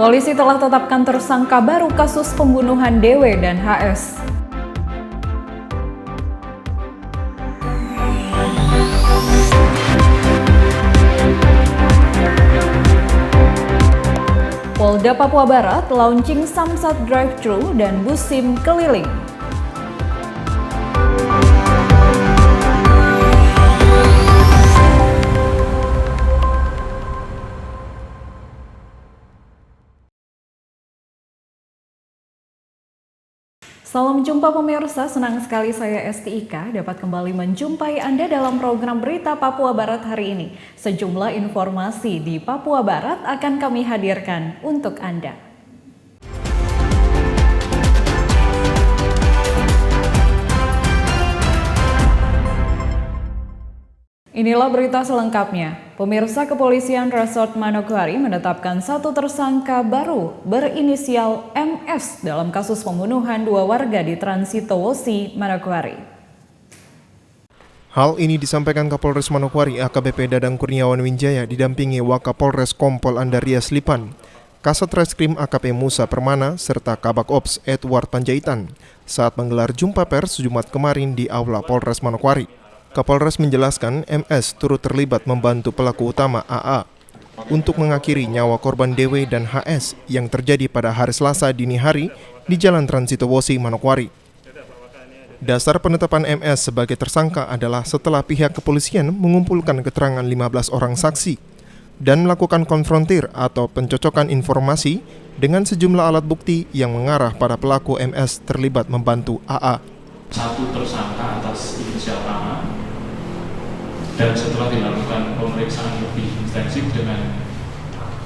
Polisi telah tetapkan tersangka baru kasus pembunuhan DW dan HS. Polda Papua Barat launching Samsat Drive-Thru dan bus SIM keliling. Salam jumpa pemirsa, senang sekali saya Esti Ika dapat kembali menjumpai Anda dalam program Berita Papua Barat hari ini. Sejumlah informasi di Papua Barat akan kami hadirkan untuk Anda. Inilah berita selengkapnya. Pemirsa, Kepolisian Resort Manokwari menetapkan satu tersangka baru berinisial MS dalam kasus pembunuhan dua warga di Transitowosi, Manokwari. Hal ini disampaikan Kapolres Manokwari AKBP Dadang Kurniawan Winjaya didampingi Wakapolres Kompol Andarias Lipan, Kasat Reskrim AKP Musa Permana, serta Kabak Ops Edward Panjaitan saat menggelar jumpa pers Jumat kemarin di Aula Polres Manokwari. Kapolres menjelaskan MS turut terlibat membantu pelaku utama AA untuk mengakhiri nyawa korban DW dan HS yang terjadi pada hari Selasa dini hari di Jalan Transitowosi, Manokwari. Dasar penetapan MS sebagai tersangka adalah setelah pihak kepolisian mengumpulkan keterangan 15 orang saksi dan melakukan konfrontir atau pencocokan informasi dengan sejumlah alat bukti yang mengarah pada pelaku MS terlibat membantu AA. Satu tersangka atas inisial AA, dan setelah dilakukan pemeriksaan lebih intensif dengan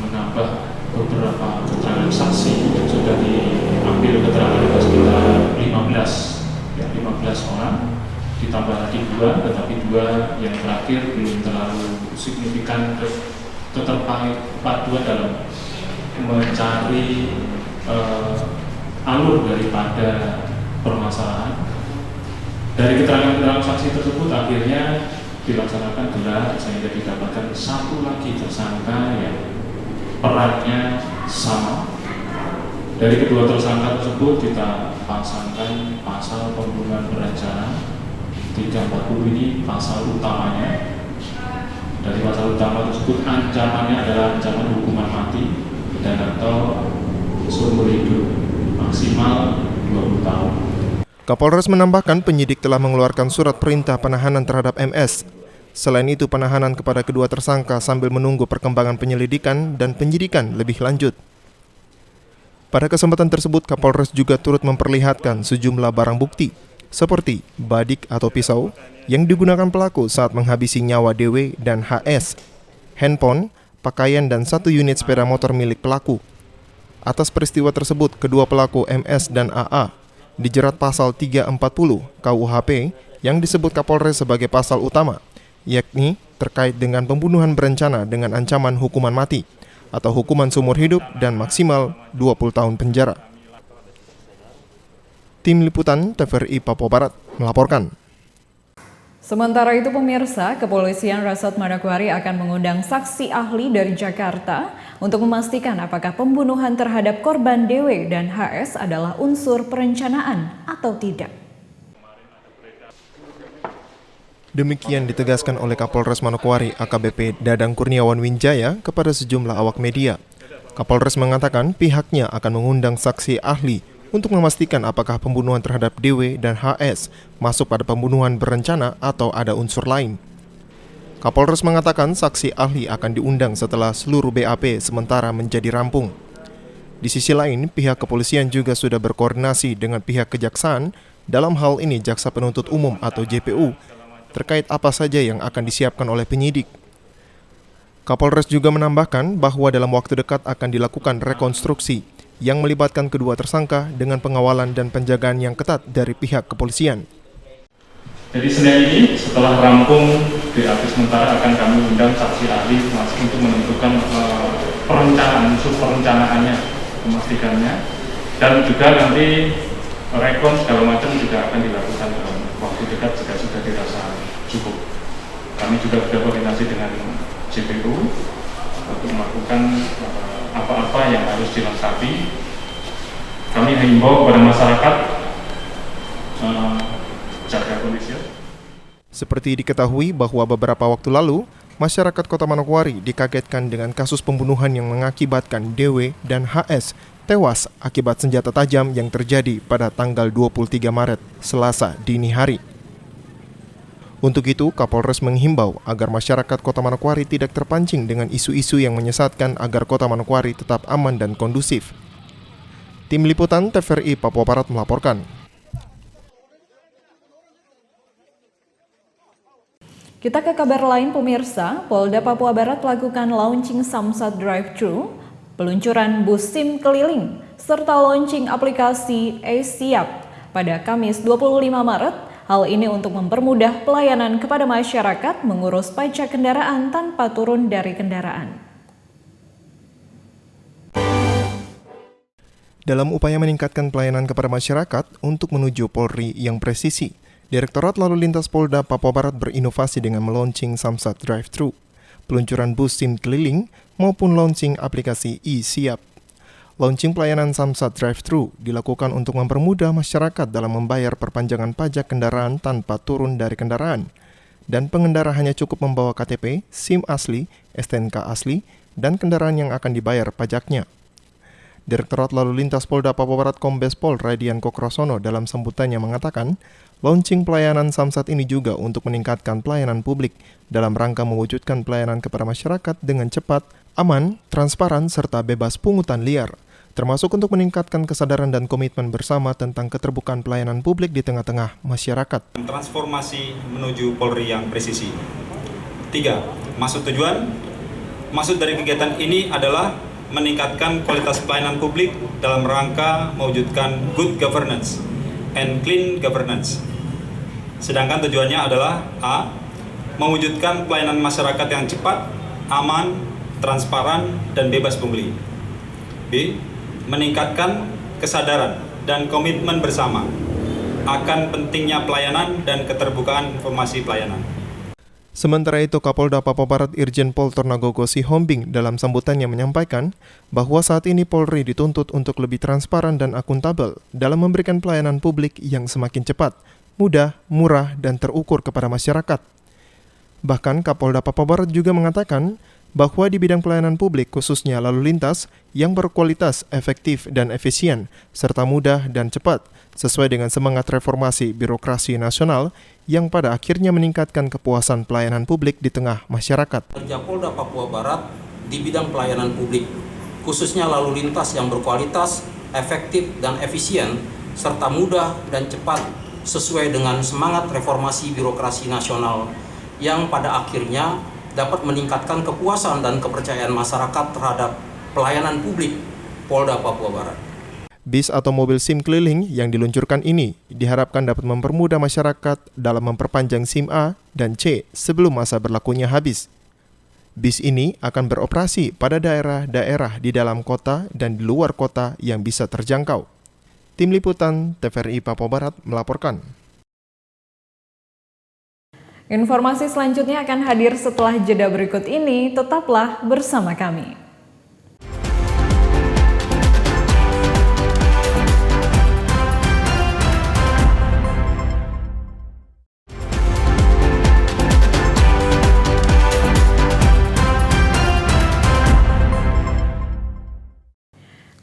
menambah beberapa keterangan saksi yang sudah diambil keterangan ada sekitar 15 orang, ditambah lagi 2, tetapi 2 yang terakhir belum terlalu signifikan keterpaduan dalam mencari alur daripada permasalahan. Dari keterangan saksi tersebut akhirnya dilaksanakan gelar sehingga didapatkan satu lagi tersangka yang perannya sama. Dari kedua tersangka tersebut kita pasangkan pasal pembunuhan berencana 340 ini pasal utamanya. Dari pasal utama tersebut ancamannya adalah ancaman hukuman mati dan atau seumur hidup maksimal 20 tahun. Kapolres menambahkan penyidik telah mengeluarkan surat perintah penahanan terhadap MS. Selain itu, penahanan kepada kedua tersangka sambil menunggu perkembangan penyelidikan dan penyidikan lebih lanjut. Pada kesempatan tersebut, Kapolres juga turut memperlihatkan sejumlah barang bukti, seperti badik atau pisau yang digunakan pelaku saat menghabisi nyawa DW dan HS, handphone, pakaian, dan 1 unit sepeda motor milik pelaku. Atas peristiwa tersebut, kedua pelaku MS dan AA dijerat pasal 340 KUHP yang disebut Kapolres sebagai pasal utama, yakni terkait dengan pembunuhan berencana dengan ancaman hukuman mati atau hukuman seumur hidup dan maksimal 20 tahun penjara. Tim Liputan TVRI Papua Barat melaporkan. Sementara itu pemirsa, Kepolisian Resort Manokwari akan mengundang saksi ahli dari Jakarta untuk memastikan apakah pembunuhan terhadap korban DW dan HS adalah unsur perencanaan atau tidak. Demikian ditegaskan oleh Kapolres Manokwari AKBP Dadang Kurniawan Winjaya kepada sejumlah awak media. Kapolres mengatakan pihaknya akan mengundang saksi ahli untuk memastikan apakah pembunuhan terhadap DW dan HS masuk pada pembunuhan berencana atau ada unsur lain. Kapolres mengatakan saksi ahli akan diundang setelah seluruh BAP sementara menjadi rampung. Di sisi lain, pihak kepolisian juga sudah berkoordinasi dengan pihak kejaksaan, dalam hal ini Jaksa Penuntut Umum atau JPU, terkait apa saja yang akan disiapkan oleh penyidik. Kapolres juga menambahkan bahwa dalam waktu dekat akan dilakukan rekonstruksi yang melibatkan kedua tersangka dengan pengawalan dan penjagaan yang ketat dari pihak kepolisian. Jadi Senin ini setelah rampung BAP sementara akan kami undang saksi ahli untuk menentukan unsur perencanaannya, memastikannya, dan juga nanti rekon segala macam juga akan dilakukan dalam waktu dekat jika sudah dirasa cukup. Kami juga sudah koordinasi dengan JPU untuk melakukan apa-apa yang harus dilengkapi. Kami himbau kepada masyarakat jaga kondisi. Seperti diketahui bahwa beberapa waktu lalu, masyarakat Kota Manokwari dikagetkan dengan kasus pembunuhan yang mengakibatkan DW dan HS tewas akibat senjata tajam yang terjadi pada tanggal 23 Maret, Selasa dini hari. Untuk itu, Kapolres menghimbau agar masyarakat Kota Manokwari tidak terpancing dengan isu-isu yang menyesatkan agar Kota Manokwari tetap aman dan kondusif. Tim Liputan TVRI Papua Barat melaporkan. Kita ke kabar lain pemirsa, Polda Papua Barat lakukan launching Samsat Drive-Thru, peluncuran bus SIM keliling, serta launching aplikasi e-Siap pada Kamis 25 Maret. Hal ini untuk mempermudah pelayanan kepada masyarakat mengurus pajak kendaraan tanpa turun dari kendaraan. Dalam upaya meningkatkan pelayanan kepada masyarakat untuk menuju Polri yang presisi, Direktorat Lalu Lintas Polda Papua Barat berinovasi dengan melaunching Samsat Drive-Thru, peluncuran bus SIM keliling, maupun launching aplikasi e-Siap. Launching pelayanan Samsat Drive-Thru dilakukan untuk mempermudah masyarakat dalam membayar perpanjangan pajak kendaraan tanpa turun dari kendaraan, dan pengendara hanya cukup membawa KTP, SIM asli, STNK asli, dan kendaraan yang akan dibayar pajaknya. Direktorat Lalu Lintas Polda Papua Barat Kombes Pol Radian Kokrosono dalam sambutannya mengatakan, launching pelayanan Samsat ini juga untuk meningkatkan pelayanan publik dalam rangka mewujudkan pelayanan kepada masyarakat dengan cepat, aman, transparan, serta bebas pungutan liar, termasuk untuk meningkatkan kesadaran dan komitmen bersama tentang keterbukaan pelayanan publik di tengah-tengah masyarakat. Transformasi menuju Polri yang presisi. 3. Maksud dari kegiatan ini adalah meningkatkan kualitas pelayanan publik dalam rangka mewujudkan good governance and clean governance. Sedangkan tujuannya adalah A. Mewujudkan pelayanan masyarakat yang cepat, aman, transparan, dan bebas pungli. B. Meningkatkan kesadaran dan komitmen bersama akan pentingnya pelayanan dan keterbukaan informasi pelayanan. Sementara itu, Kapolda Papua Barat Irjen Pol Tornagogo Sihombing dalam sambutannya menyampaikan bahwa saat ini Polri dituntut untuk lebih transparan dan akuntabel dalam memberikan pelayanan publik yang semakin cepat, mudah, murah, dan terukur kepada masyarakat. Bahkan Kapolda Papua Barat juga mengatakan bahwa di bidang pelayanan publik khususnya lalu lintas yang berkualitas, efektif, dan efisien, serta mudah dan cepat, sesuai dengan semangat reformasi birokrasi nasional yang pada akhirnya meningkatkan kepuasan pelayanan publik di tengah masyarakat. Kerja Polda Papua Barat di bidang pelayanan publik, khususnya lalu lintas yang berkualitas, efektif, dan efisien, serta mudah dan cepat sesuai dengan semangat reformasi birokrasi nasional yang pada akhirnya dapat meningkatkan kepuasan dan kepercayaan masyarakat terhadap pelayanan publik Polda Papua Barat. Bis atau mobil SIM keliling yang diluncurkan ini diharapkan dapat mempermudah masyarakat dalam memperpanjang SIM A dan C sebelum masa berlakunya habis. Bis ini akan beroperasi pada daerah-daerah di dalam kota dan di luar kota yang bisa terjangkau. Tim Liputan TVRI Papua Barat melaporkan. Informasi selanjutnya akan hadir setelah jeda berikut ini. Tetaplah bersama kami.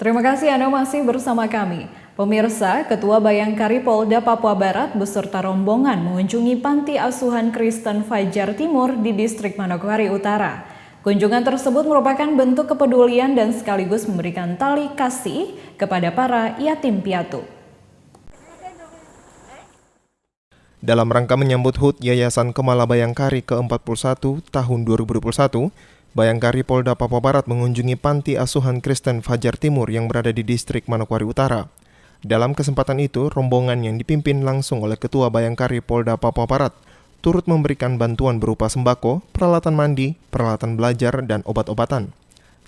Terima kasih Anda masih bersama kami. Pemirsa, Ketua Bayangkari Polda Papua Barat beserta rombongan mengunjungi Panti Asuhan Kristen Fajar Timur di Distrik Manokwari Utara. Kunjungan tersebut merupakan bentuk kepedulian dan sekaligus memberikan tali kasih kepada para yatim piatu. Dalam rangka menyambut HUT Yayasan Kemala Bayangkari ke-41 tahun 2021, Bayangkari Polda Papua Barat mengunjungi Panti Asuhan Kristen Fajar Timur yang berada di Distrik Manokwari Utara. Dalam kesempatan itu, rombongan yang dipimpin langsung oleh Ketua Bayangkari Polda Papua Barat turut memberikan bantuan berupa sembako, peralatan mandi, peralatan belajar, dan obat-obatan.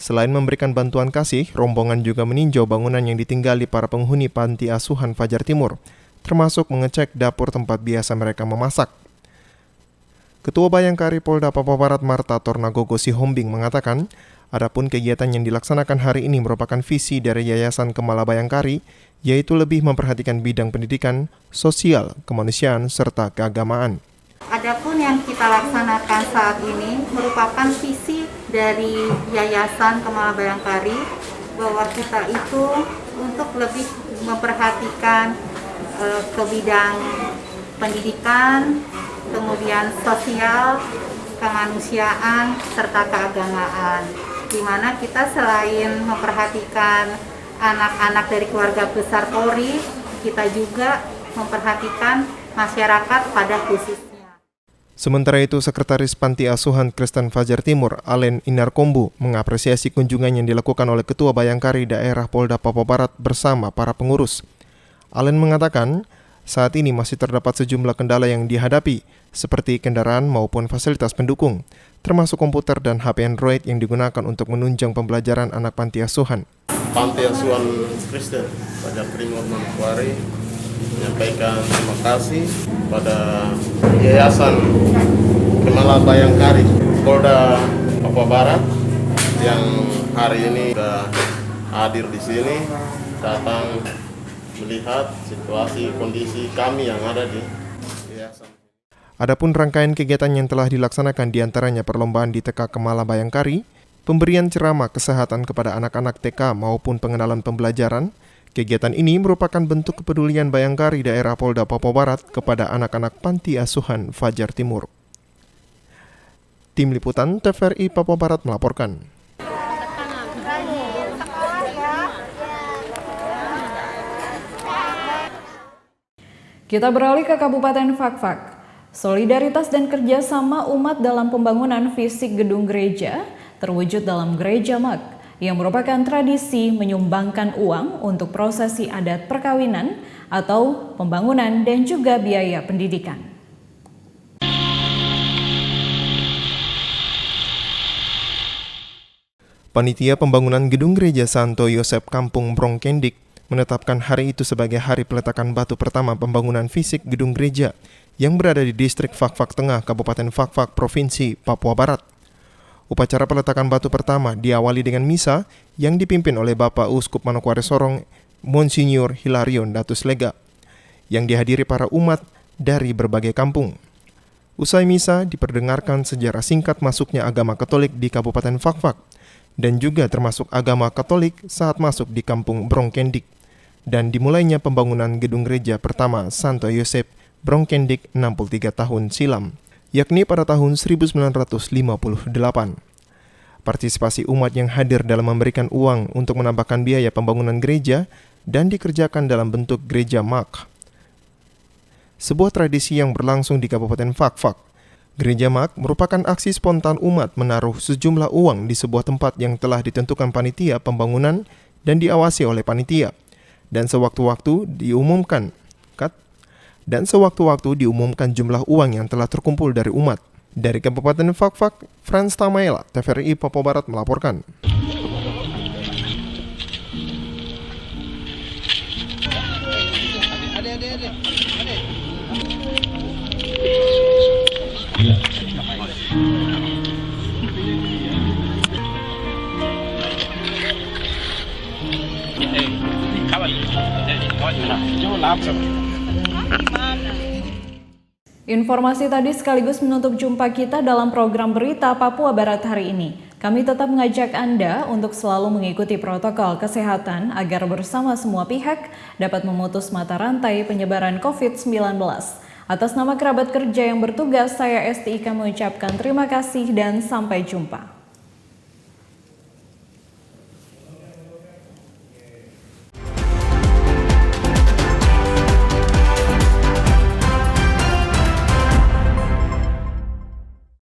Selain memberikan bantuan kasih, rombongan juga meninjau bangunan yang ditinggali para penghuni Panti Asuhan Fajar Timur, termasuk mengecek dapur tempat biasa mereka memasak. Ketua Bayangkari Polda Papua Barat Marta Tornagogo Sihombing mengatakan, Adapun kegiatan yang dilaksanakan hari ini merupakan visi dari Yayasan Kemala Bayangkari, yaitu lebih memperhatikan bidang pendidikan, sosial, kemanusiaan, serta keagamaan. Adapun yang kita laksanakan saat ini merupakan visi dari Yayasan Kemala Bayangkari, bahwa kita itu untuk lebih memperhatikan ke bidang pendidikan, kemudian sosial, kemanusiaan, serta keagamaan. Di mana kita selain memperhatikan anak-anak dari keluarga besar Polri, kita juga memperhatikan masyarakat pada khususnya. Sementara itu, Sekretaris Panti Asuhan Kristen Fajar Timur, Alen Inarkombu, mengapresiasi kunjungan yang dilakukan oleh Ketua Bayangkari Daerah Polda Papua Barat bersama para pengurus. Alen mengatakan, saat ini masih terdapat sejumlah kendala yang dihadapi, seperti kendaraan maupun fasilitas pendukung, termasuk komputer dan HP Android yang digunakan untuk menunjang pembelajaran anak panti asuhan. Panti Asuhan Kristen Fajar Timur Manokwari menyampaikan terima kasih pada Yayasan Kemala Bayangkari Polda Papua Barat yang hari ini sudah hadir di sini, datang melihat situasi kondisi kami yang ada di yayasan. Adapun rangkaian kegiatan yang telah dilaksanakan diantaranya perlombaan di TK Kemala Bayangkari, pemberian ceramah kesehatan kepada anak-anak TK maupun pengenalan pembelajaran. Kegiatan ini merupakan bentuk kepedulian Bayangkari daerah Polda Papua Barat kepada anak-anak panti asuhan Fajar Timur. Tim Liputan TVRI Papua Barat melaporkan. Kita beralih ke Kabupaten Fakfak. Solidaritas dan kerjasama umat dalam pembangunan fisik gedung gereja terwujud dalam Gereja Mak, yang merupakan tradisi menyumbangkan uang untuk prosesi adat perkawinan atau pembangunan dan juga biaya pendidikan. Panitia Pembangunan Gedung Gereja Santo Yosep Kampung Brongkendik menetapkan hari itu sebagai hari peletakan batu pertama pembangunan fisik gedung gereja yang berada di distrik Fakfak Tengah, Kabupaten Fakfak, Provinsi Papua Barat. Upacara peletakan batu pertama diawali dengan misa yang dipimpin oleh Bapak Uskup Manokwari Sorong, Monsinyur Hilarion Datus Lega, yang dihadiri para umat dari berbagai kampung. Usai misa diperdengarkan sejarah singkat masuknya agama Katolik di Kabupaten Fakfak dan juga termasuk agama Katolik saat masuk di Kampung Brongkendik, dan dimulainya pembangunan gedung gereja pertama Santo Yosep Brongkendik 63 tahun silam, yakni pada tahun 1958. Partisipasi umat yang hadir dalam memberikan uang untuk menambahkan biaya pembangunan gereja dan dikerjakan dalam bentuk gereja mak. Sebuah tradisi yang berlangsung di Kabupaten Fakfak. Gereja mak merupakan aksi spontan umat menaruh sejumlah uang di sebuah tempat yang telah ditentukan panitia pembangunan dan diawasi oleh panitia, dan sewaktu-waktu diumumkan jumlah uang yang telah terkumpul dari umat. Dari Kabupaten Fakfak, Frans Tamaela, TVRI Papua Barat melaporkan. Informasi tadi sekaligus menutup jumpa kita dalam program Berita Papua Barat hari ini. Kami tetap mengajak Anda untuk selalu mengikuti protokol kesehatan agar bersama semua pihak dapat memutus mata rantai penyebaran COVID-19. Atas nama kerabat kerja yang bertugas, saya STIK mengucapkan terima kasih dan sampai jumpa.